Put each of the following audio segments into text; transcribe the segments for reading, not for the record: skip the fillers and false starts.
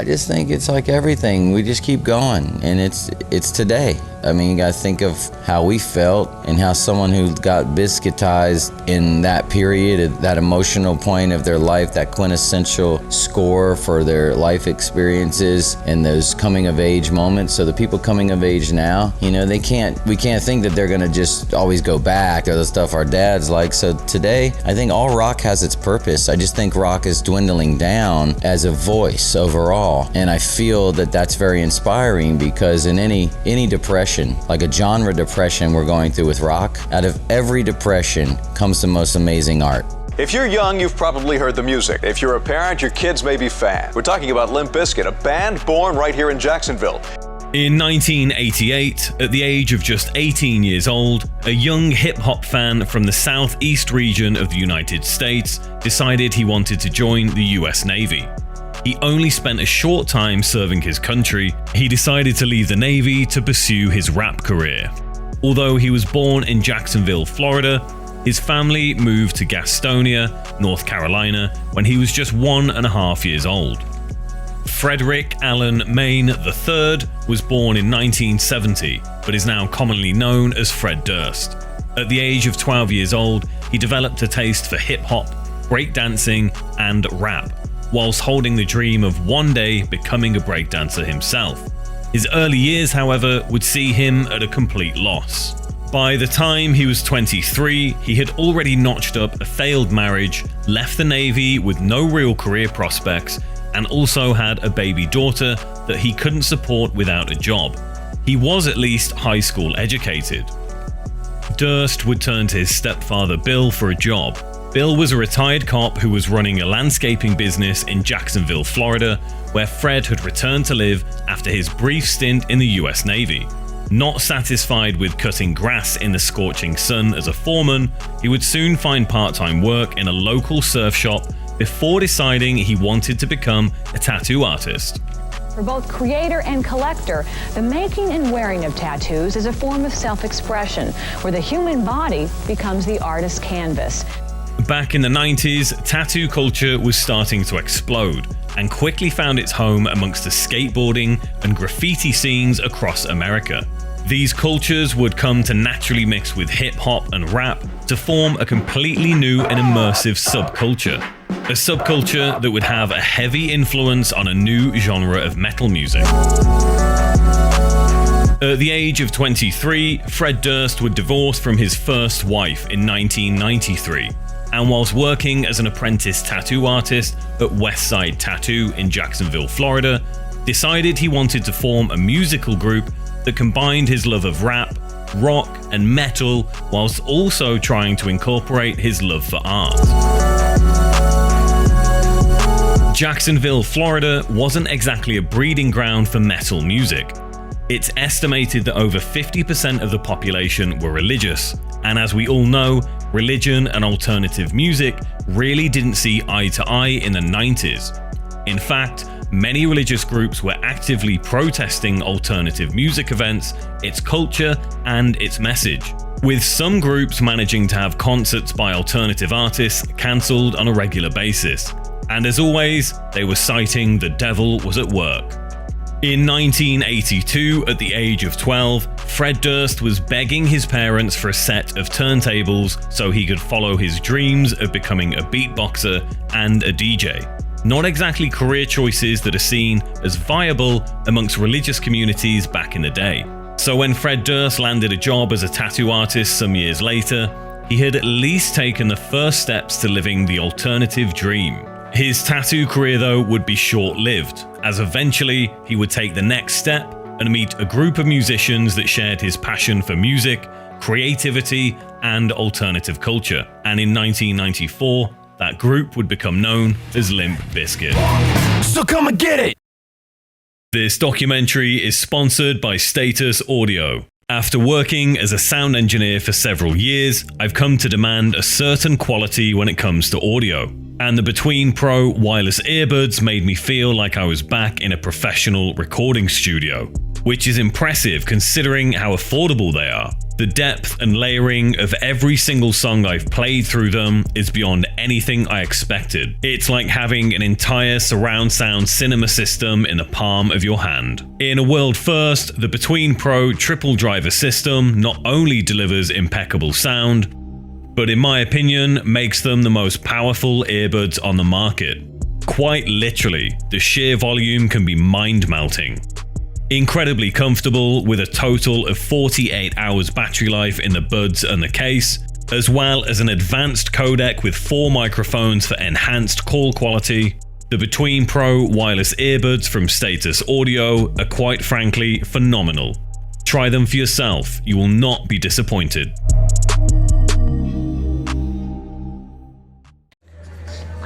I just think it's like everything. We just keep going, and it's today. I mean, you gotta think of how we felt and how someone who got biscuitized in that period, that emotional point of their life, that quintessential score for their life experiences and those coming of age moments. So the people coming of age now, you know, we can't think that they're gonna just always go back to the stuff our dads like. So today, I think all rock has its purpose. I just think rock is dwindling down as a voice overall. And I feel that that's very inspiring, because in any depression, like a genre depression we're going through with rock, out of every depression comes the most amazing art. If you're young, you've probably heard the music. If you're a parent, your kids may be fans. We're talking about Limp Bizkit, a band born right here in Jacksonville. In 1988, at the age of just 18 years old, a young hip-hop fan from the southeast region of the United States decided he wanted to join the US Navy. He only spent a short time serving his country. He decided to leave the Navy to pursue his rap career. Although he was born in Jacksonville, Florida, his family moved to Gastonia, North Carolina, when he was just 1.5 years old. Frederick Allen Mayne III was born in 1970, but is now commonly known as Fred Durst. At the age of 12 years old, he developed a taste for hip-hop, breakdancing, and rap, whilst holding the dream of one day becoming a breakdancer himself. His early years, however, would see him at a complete loss. By the time he was 23, he had already notched up a failed marriage, left the Navy with no real career prospects, and also had a baby daughter that he couldn't support without a job. He was at least high school educated. Durst would turn to his stepfather Bill for a job. Bill was a retired cop who was running a landscaping business in Jacksonville, Florida, where Fred had returned to live after his brief stint in the US Navy. Not satisfied with cutting grass in the scorching sun as a foreman, he would soon find part-time work in a local surf shop before deciding he wanted to become a tattoo artist. For both creator and collector, the making and wearing of tattoos is a form of self-expression, where the human body becomes the artist's canvas. Back in the 90s, tattoo culture was starting to explode and quickly found its home amongst the skateboarding and graffiti scenes across America. These cultures would come to naturally mix with hip-hop and rap to form a completely new and immersive subculture. A subculture that would have a heavy influence on a new genre of metal music. At the age of 23, Fred Durst would divorce from his first wife in 1993. And whilst working as an apprentice tattoo artist at Westside Tattoo in Jacksonville, Florida, decided he wanted to form a musical group that combined his love of rap, rock, and metal, whilst also trying to incorporate his love for art. Jacksonville, Florida wasn't exactly a breeding ground for metal music. It's estimated that over 50% of the population were religious, and as we all know, religion and alternative music really didn't see eye to eye in the 90s. In fact, many religious groups were actively protesting alternative music events, its culture, and its message, with some groups managing to have concerts by alternative artists cancelled on a regular basis. And as always, they were citing the devil was at work. In 1982, at the age of 12, Fred Durst was begging his parents for a set of turntables so he could follow his dreams of becoming a beatboxer and a DJ. Not exactly career choices that are seen as viable amongst religious communities back in the day. So when Fred Durst landed a job as a tattoo artist some years later, he had at least taken the first steps to living the alternative dream. His tattoo career, though, would be short-lived, as eventually he would take the next step and meet a group of musicians that shared his passion for music, creativity, and alternative culture. And in 1994, that group would become known as Limp Bizkit. So come and get it! This documentary is sponsored by Status Audio. After working as a sound engineer for several years, I've come to demand a certain quality when it comes to audio. And the Between Pro wireless earbuds made me feel like I was back in a professional recording studio. which is impressive considering how affordable they are. The depth and layering of every single song I've played through them is beyond anything I expected. It's like having an entire surround sound cinema system in the palm of your hand. In a world first, the Between Pro triple driver system not only delivers impeccable sound, but in my opinion makes them the most powerful earbuds on the market. Quite literally, the sheer volume can be mind-melting. Incredibly comfortable with a total of 48 hours battery life in the buds and the case, as well as an advanced codec with 4 microphones for enhanced call quality. The Between Pro wireless earbuds from Status Audio are quite frankly phenomenal. Try them for yourself, you will not be disappointed.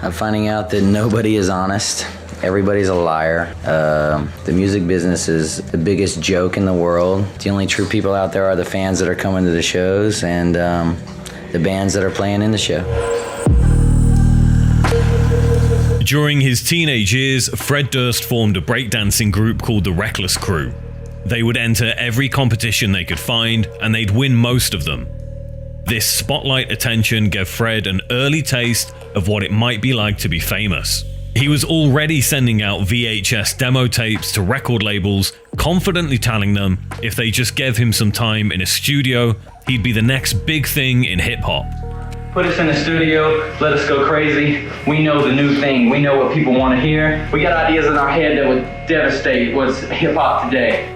I'm finding out that nobody is honest. Everybody's a liar. The music business is the biggest joke in the world. The only true people out there are the fans that are coming to the shows and the bands that are playing in the show. During his teenage years, Fred Durst formed a breakdancing group called the Reckless Crew. They would enter every competition they could find, and they'd win most of them. This spotlight attention gave Fred an early taste of what it might be like to be famous. He was already sending out VHS demo tapes to record labels, confidently telling them if they just gave him some time in a studio, he'd be the next big thing in hip-hop. Put us in the studio, let us go crazy. We know the new thing, we know what people want to hear. We got ideas in our head that would devastate what's hip-hop today.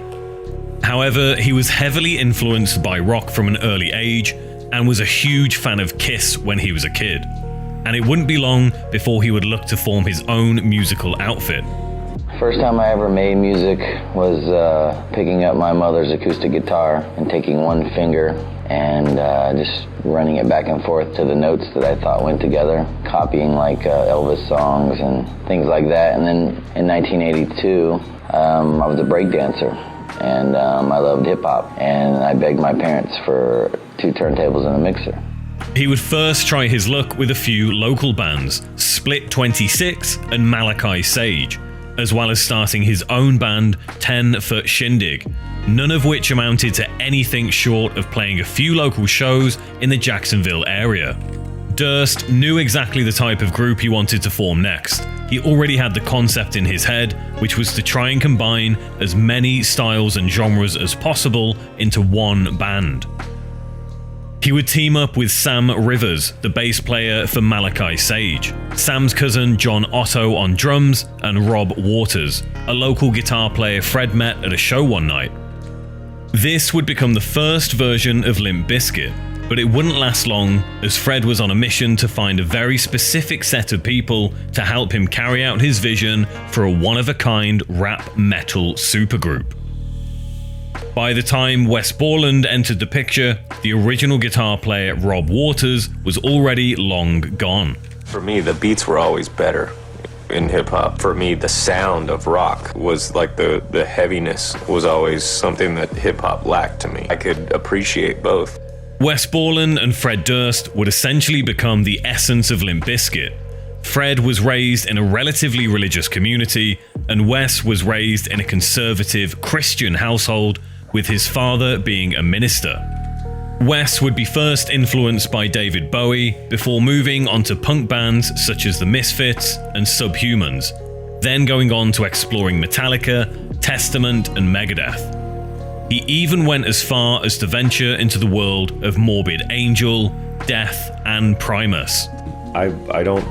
However, he was heavily influenced by rock from an early age and was a huge fan of Kiss when he was a kid. And it wouldn't be long before he would look to form his own musical outfit. First time I ever made music was picking up my mother's acoustic guitar and taking one finger and just running it back and forth to the notes that I thought went together, copying like Elvis songs and things like that. And then in 1982, I was a breakdancer and I loved hip hop, and I begged my parents for 2 turntables and a mixer. He would first try his luck with a few local bands, Split 26 and Malachi Sage, as well as starting his own band, 10 Foot Shindig, none of which amounted to anything short of playing a few local shows in the Jacksonville area. Durst knew exactly the type of group he wanted to form next. He already had the concept in his head, which was to try and combine as many styles and genres as possible into one band. He would team up with Sam Rivers, the bass player for Malachi Sage, Sam's cousin John Otto on drums, and Rob Waters, a local guitar player Fred met at a show one night. This would become the first version of Limp Bizkit, but it wouldn't last long, as Fred was on a mission to find a very specific set of people to help him carry out his vision for a one-of-a-kind rap metal supergroup. By the time Wes Borland entered the picture, the original guitar player Rob Waters was already long gone. For me, the beats were always better in hip-hop. For me, the sound of rock was like the heaviness was always something that hip-hop lacked to me. I could appreciate both. Wes Borland and Fred Durst would essentially become the essence of Limp Bizkit. Fred was raised in a relatively religious community, and Wes was raised in a conservative Christian household, with his father being a minister. Wes would be first influenced by David Bowie before moving on to punk bands such as the Misfits and Subhumans, then going on to exploring Metallica, Testament, and Megadeth. He even went as far as to venture into the world of Morbid Angel, Death, and Primus. I don't,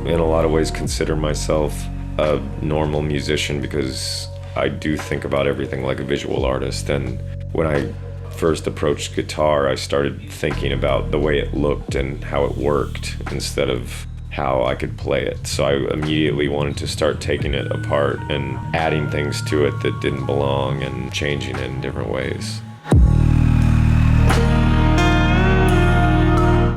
in a lot of ways, consider myself a normal musician because I do think about everything like a visual artist. And when I first approached guitar, I started thinking about the way it looked and how it worked instead of how I could play it. So I immediately wanted to start taking it apart and adding things to it that didn't belong and changing it in different ways.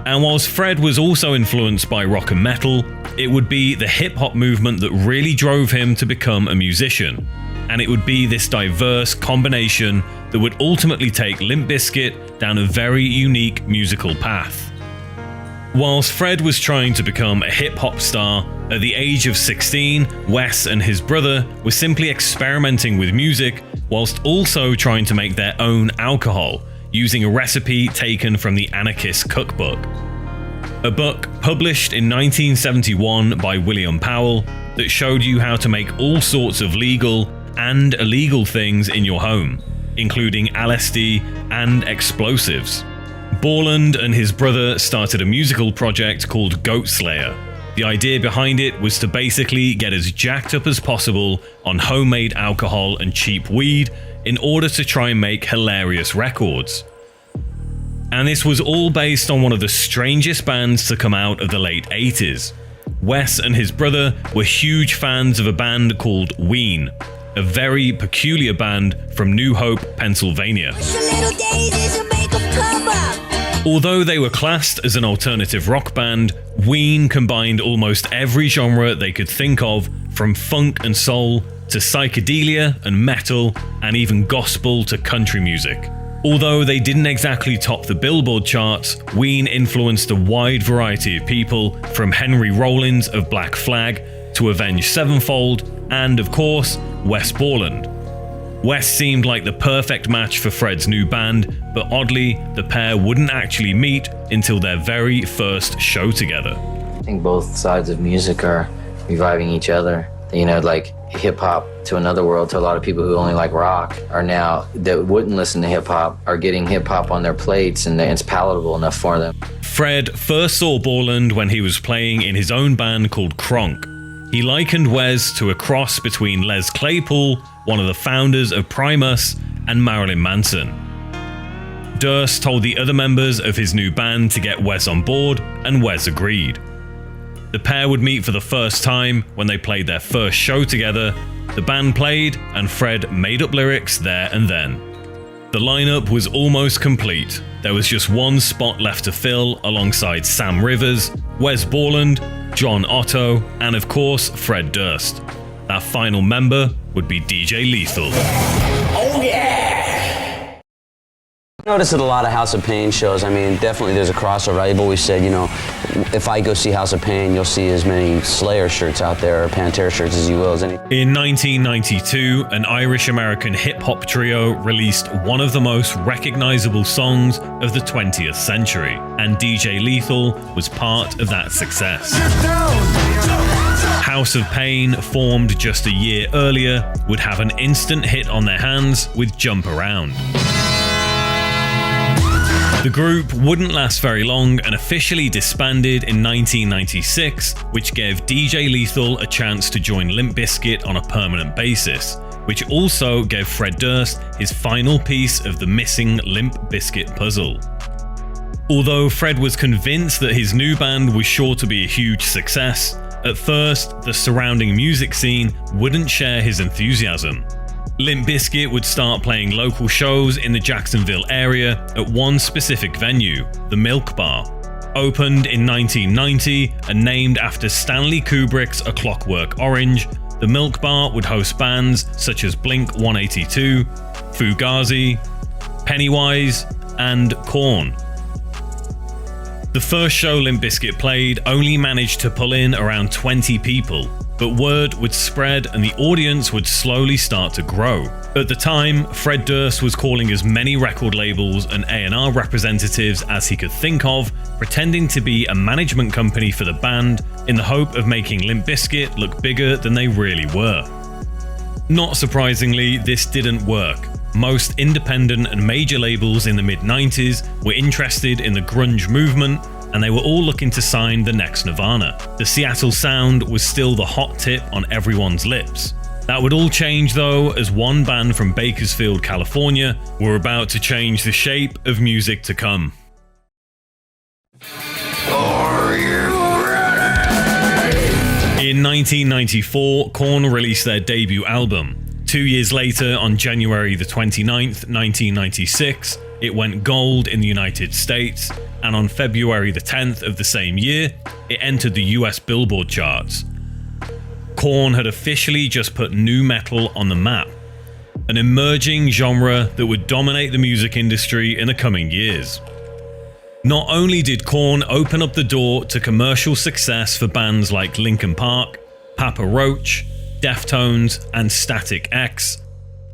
And whilst Fred was also influenced by rock and metal, it would be the hip-hop movement that really drove him to become a musician. And it would be this diverse combination that would ultimately take Limp Bizkit down a very unique musical path. Whilst Fred was trying to become a hip-hop star, at the age of 16, Wes and his brother were simply experimenting with music whilst also trying to make their own alcohol, using a recipe taken from the Anarchist Cookbook. A book published in 1971 by William Powell that showed you how to make all sorts of legal and illegal things in your home, including LSD and explosives. Borland and his brother started a musical project called Goat Slayer. The idea behind it was to basically get as jacked up as possible on homemade alcohol and cheap weed in order to try and make hilarious records. And this was all based on one of the strangest bands to come out of the late 80s. Wes and his brother were huge fans of a band called Ween, a very peculiar band from New Hope, Pennsylvania. Although they were classed as an alternative rock band, Ween combined almost every genre they could think of, from funk and soul to psychedelia and metal, and even gospel to country music. Although they didn't exactly top the Billboard charts, Ween influenced a wide variety of people, from Henry Rollins of Black Flag to Avenged Sevenfold, and of course, Wes Borland. Wes seemed like the perfect match for Fred's new band, but oddly, the pair wouldn't actually meet until their very first show together. I think both sides of music are reviving each other. You know, like hip-hop to another world, to a lot of people who only like rock are now, that wouldn't listen to hip-hop, are getting hip-hop on their plates, and it's palatable enough for them. Fred first saw Borland when he was playing in his own band called Kronk. He likened Wes to a cross between Les Claypool, one of the founders of Primus, and Marilyn Manson. Durst told the other members of his new band to get Wes on board, and Wes agreed. The pair would meet for the first time when they played their first show together. The band played, and Fred made up lyrics there and then. The lineup was almost complete. There was just one spot left to fill alongside Sam Rivers, Wes Borland, John Otto, and of course Fred Durst. That final member would be DJ Lethal. Oh yeah! I noticed at a lot of House of Pain shows, I mean, definitely there's a crossover. I've always said, you know, if I go see House of Pain, you'll see as many Slayer shirts out there, or Pantera shirts as you will. In 1992, an Irish-American hip-hop trio released one of the most recognizable songs of the 20th century, and DJ Lethal was part of that success. House of Pain, formed just a year earlier, would have an instant hit on their hands with Jump Around. The group wouldn't last very long and officially disbanded in 1996, which gave DJ Lethal a chance to join Limp Bizkit on a permanent basis, which also gave Fred Durst his final piece of the missing Limp Bizkit puzzle. Although Fred was convinced that his new band was sure to be a huge success, at first the surrounding music scene wouldn't share his enthusiasm. Limp Bizkit would start playing local shows in the Jacksonville area at one specific venue, the Milk Bar. Opened in 1990 and named after Stanley Kubrick's A Clockwork Orange, the Milk Bar would host bands such as Blink-182, Fugazi, Pennywise, and Korn. The first show Limp Bizkit played only managed to pull in around 20 people, but word would spread and the audience would slowly start to grow. At the time, Fred Durst was calling as many record labels and A&R representatives as he could think of, pretending to be a management company for the band in the hope of making Limp Bizkit look bigger than they really were. Not surprisingly, this didn't work. Most independent and major labels in the mid-90s were interested in the grunge movement, and they were all looking to sign the next Nirvana. The Seattle sound was still the hot tip on everyone's lips. That would all change though, as one band from Bakersfield, California were about to change the shape of music to come. Are you ready? In 1994, Korn released their debut album. 2 years later, on January the 29th, 1996, it went gold in the United States, and on February the 10th of the same year, it entered the US Billboard charts. Korn had officially just put nu metal on the map, an emerging genre that would dominate the music industry in the coming years. Not only did Korn open up the door to commercial success for bands like Linkin Park, Papa Roach, Deftones, and Static X,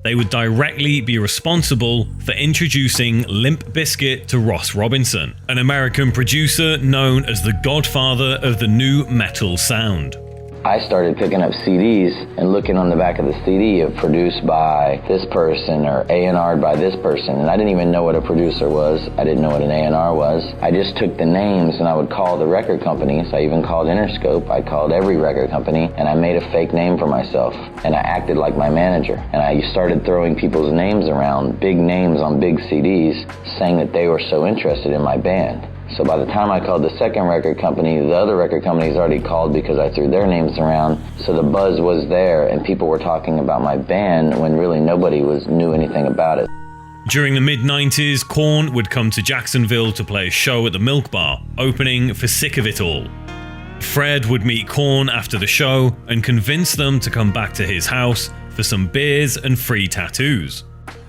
they would directly be responsible for introducing Limp Bizkit to Ross Robinson, an American producer known as the godfather of the nu metal sound. I started picking up CDs and looking on the back of the CD of produced by this person or A&R'd by this person, and I didn't even know what a producer was. I didn't know what an A&R was. I just took the names and I would call the record companies. I even called Interscope. I called every record company, and I made a fake name for myself, and I acted like my manager. And I started throwing people's names around, big names on big CDs, saying that they were so interested in my band. So by the time I called the second record company, the other record companies already called because I threw their names around. So the buzz was there and people were talking about my band when really nobody knew anything about it. During the mid-90s, Korn would come to Jacksonville to play a show at the Milk Bar, opening for Sick of It All. Fred would meet Korn after the show and convince them to come back to his house for some beers and free tattoos.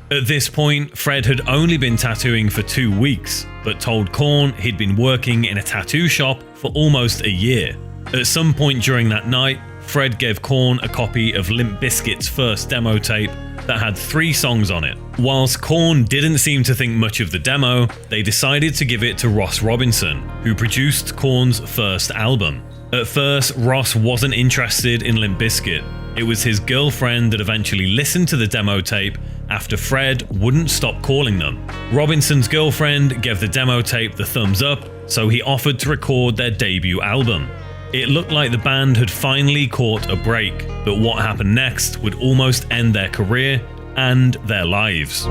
At this point, Fred had only been tattooing for 2 weeks, but told Korn he'd been working in a tattoo shop for almost a year. At some point during that night, Fred gave Korn a copy of Limp Bizkit's first demo tape that had 3 songs on it. Whilst Korn didn't seem to think much of the demo, they decided to give it to Ross Robinson, who produced Korn's first album. At first, Ross wasn't interested in Limp Bizkit. It was his girlfriend that eventually listened to the demo tape after Fred wouldn't stop calling them. Robinson's girlfriend gave the demo tape the thumbs up, so he offered to record their debut album. It looked like the band had finally caught a break, but what happened next would almost end their career and their lives.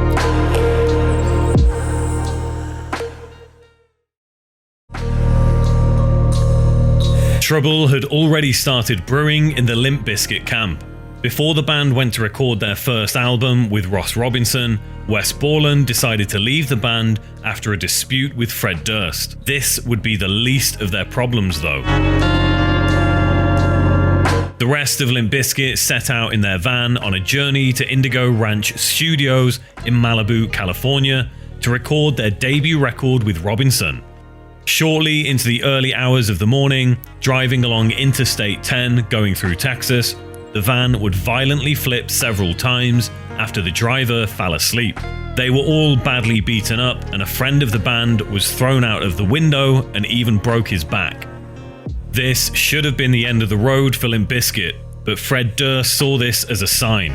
Trouble had already started brewing in the Limp Bizkit camp. Before the band went to record their first album with Ross Robinson, Wes Borland decided to leave the band after a dispute with Fred Durst. This would be the least of their problems though. The rest of Limp Bizkit set out in their van on a journey to Indigo Ranch Studios in Malibu, California to record their debut record with Robinson. Shortly into the early hours of the morning, driving along Interstate 10 going through Texas, the van would violently flip several times after the driver fell asleep. They were all badly beaten up, and a friend of the band was thrown out of the window and even broke his back. This should have been the end of the road for Limp Bizkit, but Fred Durst saw this as a sign.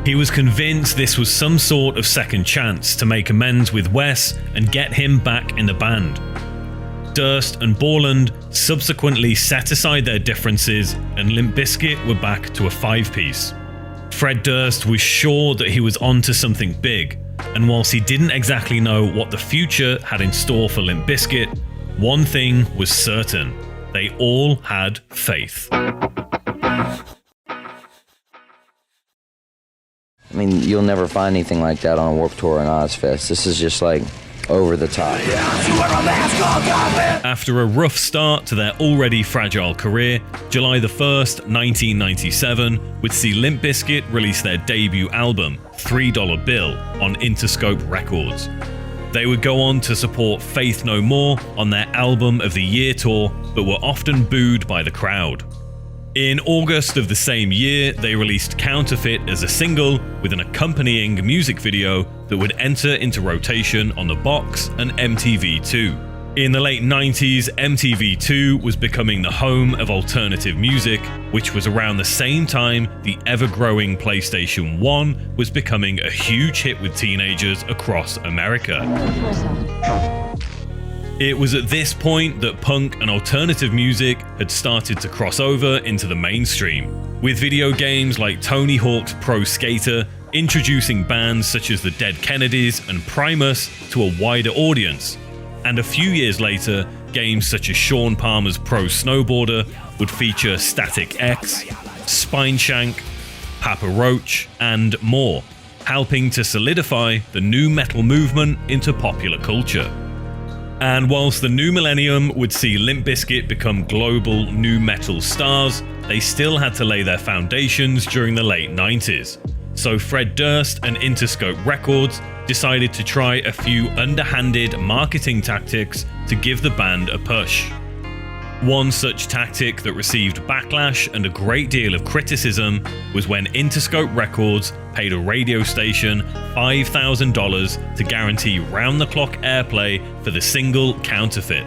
He was convinced this was some sort of second chance to make amends with Wes and get him back in the band. Durst and Borland subsequently set aside their differences, and Limp Bizkit were back to a 5-piece. Fred Durst was sure that he was onto something big, and whilst he didn't exactly know what the future had in store for Limp Bizkit, one thing was certain: they all had faith. I mean, you'll never find anything like that on a Warped Tour and Ozfest. This is just like over the top. After a rough start to their already fragile career, July the 1st, 1997 would see Limp Bizkit release their debut album, $3 Bill, on Interscope Records. They would go on to support Faith No More on their Album of the Year tour, but were often booed by the crowd. In August of the same year, they released Counterfeit as a single with an accompanying music video that would enter into rotation on the Box and MTV2. In the late 90s, MTV2 was becoming the home of alternative music, which was around the same time the ever-growing PlayStation 1 was becoming a huge hit with teenagers across America. It was at this point that punk and alternative music had started to cross over into the mainstream, with video games like Tony Hawk's Pro Skater introducing bands such as the Dead Kennedys and Primus to a wider audience, and a few years later, games such as Sean Palmer's Pro Snowboarder would feature Static X, Spineshank, Papa Roach, and more, helping to solidify the nu metal movement into popular culture. And whilst the new millennium would see Limp Bizkit become global nu metal stars, they still had to lay their foundations during the late 90s. So Fred Durst and Interscope Records decided to try a few underhanded marketing tactics to give the band a push. One such tactic that received backlash and a great deal of criticism was when Interscope Records paid a radio station $5,000 to guarantee round-the-clock airplay for the single Counterfeit.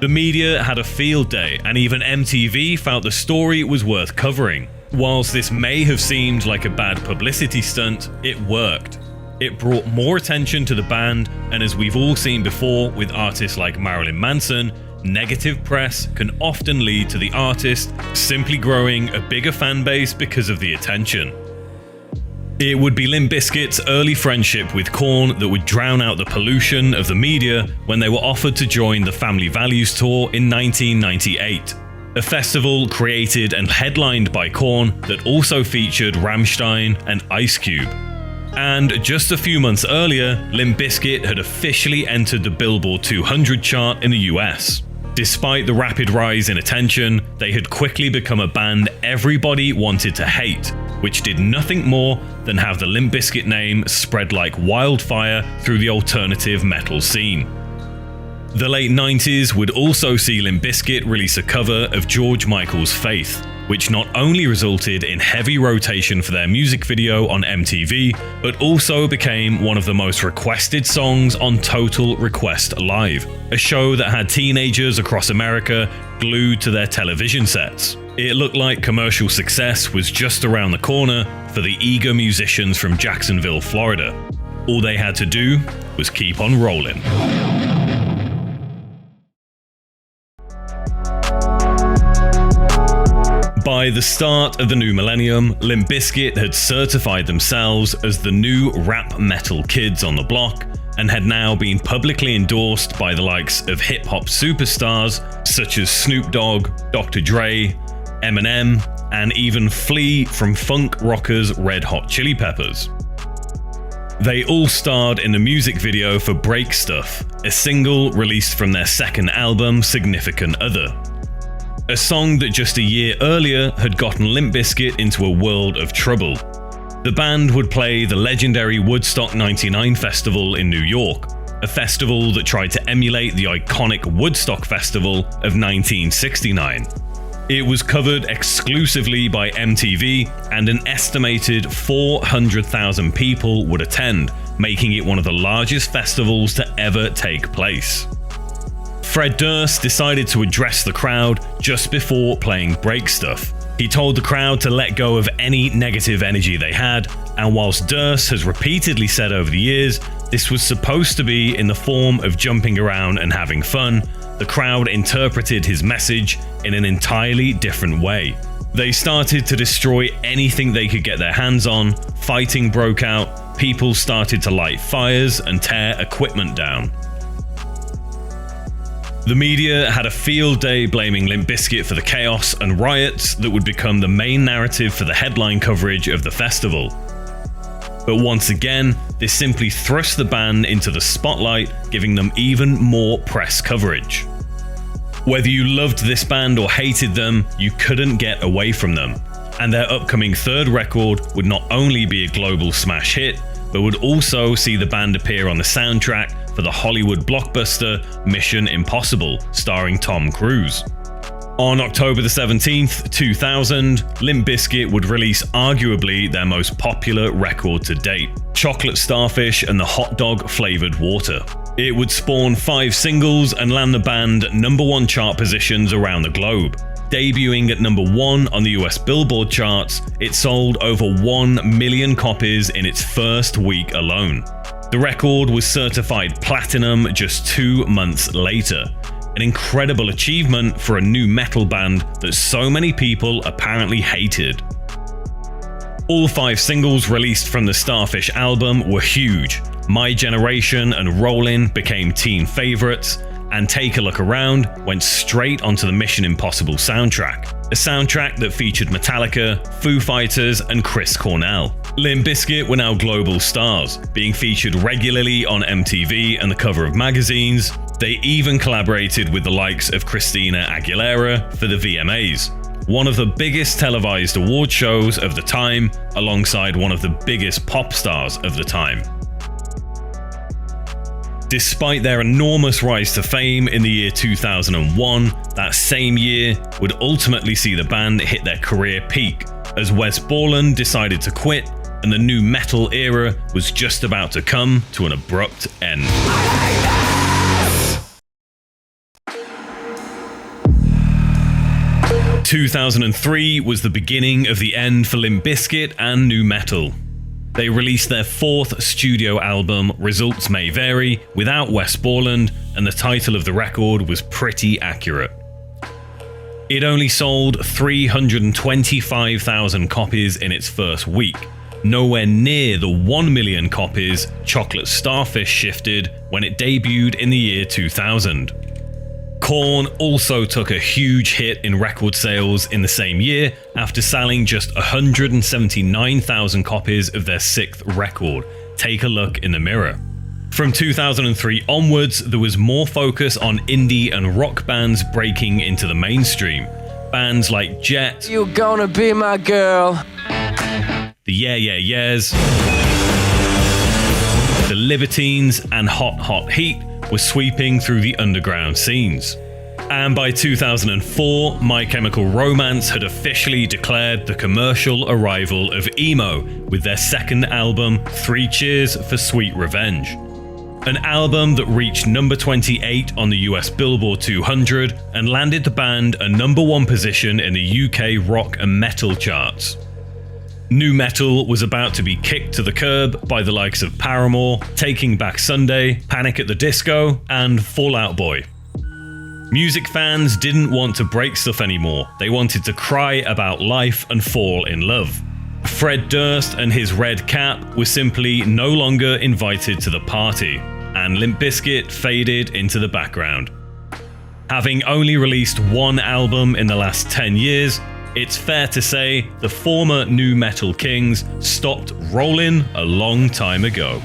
The media had a field day, and even MTV felt the story was worth covering. Whilst this may have seemed like a bad publicity stunt, it worked. It brought more attention to the band, and as we've all seen before with artists like Marilyn Manson, negative press can often lead to the artist simply growing a bigger fan base because of the attention. It would be Limp Bizkit's early friendship with Korn that would drown out the pollution of the media when they were offered to join the Family Values Tour in 1998, a festival created and headlined by Korn that also featured Rammstein and Ice Cube. And just a few months earlier, Limp Bizkit had officially entered the Billboard 200 chart in the US. Despite the rapid rise in attention, they had quickly become a band everybody wanted to hate, which did nothing more than have the Limp Bizkit name spread like wildfire through the alternative metal scene. The late 90s would also see Limp Bizkit release a cover of George Michael's Faith, which not only resulted in heavy rotation for their music video on MTV, but also became one of the most requested songs on Total Request Live, a show that had teenagers across America glued to their television sets. It looked like commercial success was just around the corner for the eager musicians from Jacksonville, Florida. All they had to do was keep on rolling. By the start of the new millennium, Limp Bizkit had certified themselves as the new rap metal kids on the block, and had now been publicly endorsed by the likes of hip-hop superstars such as Snoop Dogg, Dr. Dre, Eminem, and even Flea from funk rockers Red Hot Chili Peppers. They all starred in the music video for Break Stuff, a single released from their second album, Significant Other. A song that just a year earlier had gotten Limp Bizkit into a world of trouble. The band would play the legendary Woodstock '99 festival in New York, a festival that tried to emulate the iconic Woodstock Festival of 1969. It was covered exclusively by MTV, and an estimated 400,000 people would attend, making it one of the largest festivals to ever take place. Fred Durst decided to address the crowd just before playing Break Stuff. He told the crowd to let go of any negative energy they had, and whilst Durst has repeatedly said over the years this was supposed to be in the form of jumping around and having fun, the crowd interpreted his message in an entirely different way. They started to destroy anything they could get their hands on, fighting broke out, people started to light fires and tear equipment down. The media had a field day blaming Limp Bizkit for the chaos and riots that would become the main narrative for the headline coverage of the festival. But once again, this simply thrust the band into the spotlight, giving them even more press coverage. Whether you loved this band or hated them, you couldn't get away from them. And their upcoming third record would not only be a global smash hit, but would also see the band appear on the soundtrack for the Hollywood blockbuster Mission Impossible, starring Tom Cruise. On October the 17th, 2000, Limp Bizkit would release arguably their most popular record to date, Chocolate Starfish and the Hot Dog Flavored Water. It would spawn 5 singles and land the band #1 chart positions around the globe. Debuting at #1 on the US Billboard charts, it sold over 1 million copies in its first week alone. The record was certified platinum just 2 months later, an incredible achievement for a new metal band that so many people apparently hated. All 5 singles released from the Starfish album were huge. My Generation and Rollin' became teen favorites, and Take a Look Around went straight onto the Mission Impossible soundtrack, a soundtrack that featured Metallica, Foo Fighters, and Chris Cornell. Limp Bizkit were now global stars, being featured regularly on MTV and the cover of magazines. They even collaborated with the likes of Christina Aguilera for the VMAs, one of the biggest televised award shows of the time, alongside one of the biggest pop stars of the time. Despite their enormous rise to fame in the year 2001, That same year would ultimately see the band hit their career peak, as Wes Borland decided to quit, and the nu metal era was just about to come to an abrupt end. 2003 was the beginning of the end for Limp Bizkit and nu metal. They released their fourth studio album, Results May Vary, without Wes Borland, and the title of the record was pretty accurate. It only sold 325,000 copies in its first week, nowhere near the 1 million copies Chocolate Starfish shifted when it debuted in the year 2000. Korn also took a huge hit in record sales in the same year after selling just 179,000 copies of their sixth record, Take a Look in the Mirror. From 2003 onwards, there was more focus on indie and rock bands breaking into the mainstream. Bands like Jet, You Gonna Be My Girl, the Yeah Yeah Yeahs, the Libertines, and Hot Hot Heat were sweeping through the underground scenes. And by 2004, My Chemical Romance had officially declared the commercial arrival of emo with their second album, 3 Cheers for Sweet Revenge. An album that reached number 28 on the US Billboard 200 and landed the band a number 1 position in the UK rock and metal charts. Nu metal was about to be kicked to the curb by the likes of Paramore, Taking Back Sunday, Panic at the Disco, and Fall Out Boy. Music fans didn't want to break stuff anymore. They wanted to cry about life and fall in love. Fred Durst and his red cap were simply no longer invited to the party, and Limp Bizkit faded into the background. Having only released 1 album in the last 10 years, it's fair to say the former nu metal kings stopped rolling a long time ago.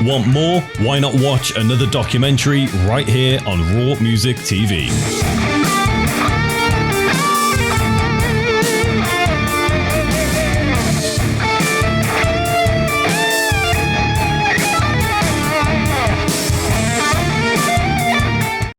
Want more? Why not watch another documentary right here on Raw Music TV?